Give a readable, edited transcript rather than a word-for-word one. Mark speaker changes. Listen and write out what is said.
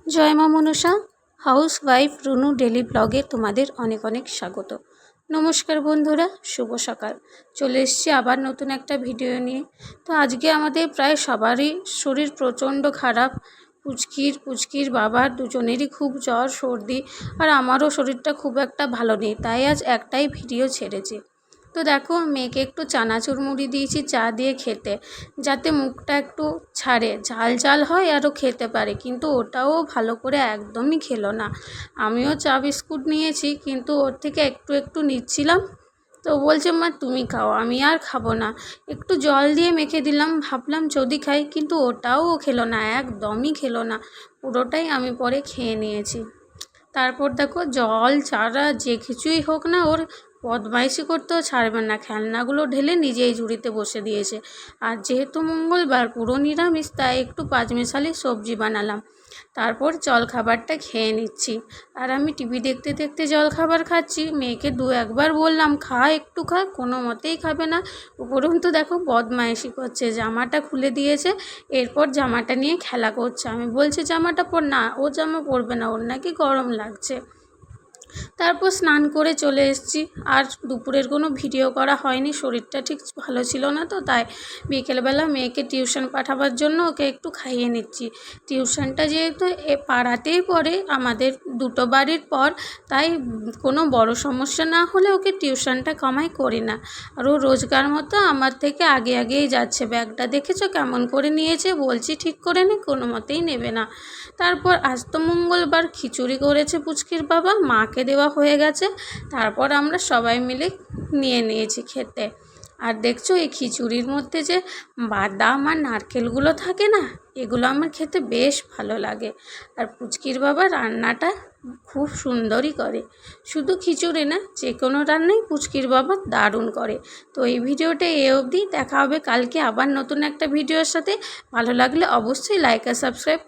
Speaker 1: জয় মা Manasa house wife Runu daily ব্লগে তোমাদের অনেক অনেক স্বাগত। নমস্কার বন্ধুরা, শুভ সকাল। চলে এসেছি আবার নতুন একটা ভিডিও নিয়ে। তো আজকে আমাদের প্রায় সবারই শরীর প্রচণ্ড খারাপ। পুচকির বাবার দুজনেরই খুব জ্বর সর্দি, আর আমারও শরীরটা খুব একটা ভালো নেই, তাই আজ একটাই ভিডিও ছেড়েছি। তো দেখো, মেয়েকে একটু চানাচুর মুড়ি দিয়েছি চা দিয়ে খেতে, যাতে মুখটা একটু ছাড়ে, ঝাল ঝাল হয় আরও খেতে পারে, কিন্তু ওটাও ভালো করে একদমই খেলো না। আমিও চা বিস্কুট নিয়েছি, কিন্তু ওর থেকে একটু একটু নিচ্ছিলাম। তো বলছে, মা তুমি খাও, আমি আর খাবো না। একটু জল দিয়ে মেখে দিলাম, ভাবলাম যদি খাই, কিন্তু ওটাও ও খেলো না, একদমই খেলো না। পুরোটাই আমি পরে খেয়ে নিয়েছি। তারপর দেখো, জল চারা যে কিছুই হোক না, ওর বদমাইশি করতেও ছাড়বে না, খেলনাগুলো ঢেলে নিজেই ঝুড়িতে বসে দিয়েছে। আর যেহেতু মঙ্গলবার পুরো নিরামিষ, তাই একটু পাঁচমিশালি সবজি বানালাম। তারপর জলখাবারটা খেয়ে নিচ্ছি। আর আমি টিভি দেখতে দেখতে জলখাবার খাচ্ছি। মেয়েকে একবার বললাম খা, একটু খা, কোনো মতেই খাবে না। উপরন্তু দেখো বদমাইশি করছে, জামাটা খুলে দিয়েছে, এরপর জামাটা নিয়ে খেলা করছে। আমি বলছি জামাটা পর, না ও জামা পরবে না, ওর নাকি গরম লাগছে। তারপর স্নান করে চলে এসেছি। আর দুপুরের কোনো ভিডিও করা হয়নি, শরীরটা ঠিক ভালো ছিল না, তো তাই বিকেলবেলা মেয়েকে টিউশন পাঠাবার জন্য ওকে একটু খাইয়ে নিচ্ছি। টিউশনটা যেহেতু পাড়াতেই পড়ে, আমাদের দুটো বাড়ির পর, তাই কোনো বড় সমস্যা না হলে ওকে টিউশনটা কমাই করি না। আর ও রোজগার মতো আমার থেকে আগেই যাচ্ছে। ব্যাগটা দেখেছো কেমন করে নিয়েছে, বলছি ঠিক করে নে, কোনো মতেই নেবে না। তারপর আজ তো মঙ্গলবার, খিচুড়ি করেছে পুচকির বাবা, মাকে দেওয়া হয়ে গেছে। তারপর আমরা সবাই মিলে নিয়েছি খেতে। আর দেখছো, এই খিচুড়ির মধ্যে যে বাদাম আর নারকেলগুলো থাকে না, এগুলো আমার খেতে বেশ ভালো লাগে। আর পুচকির বাবা রান্নাটা খুব সুন্দরই করে। শুধু খিচুড়ি না, যে কোনো রান্নাই পুচকির বাবা দারুণ করে। তো এই ভিডিওটা অবধি, দেখা হবে কালকে আবার নতুন একটা ভিডিওর সাথে। ভালো লাগলে অবশ্যই লাইক আর সাবস্ক্রাইব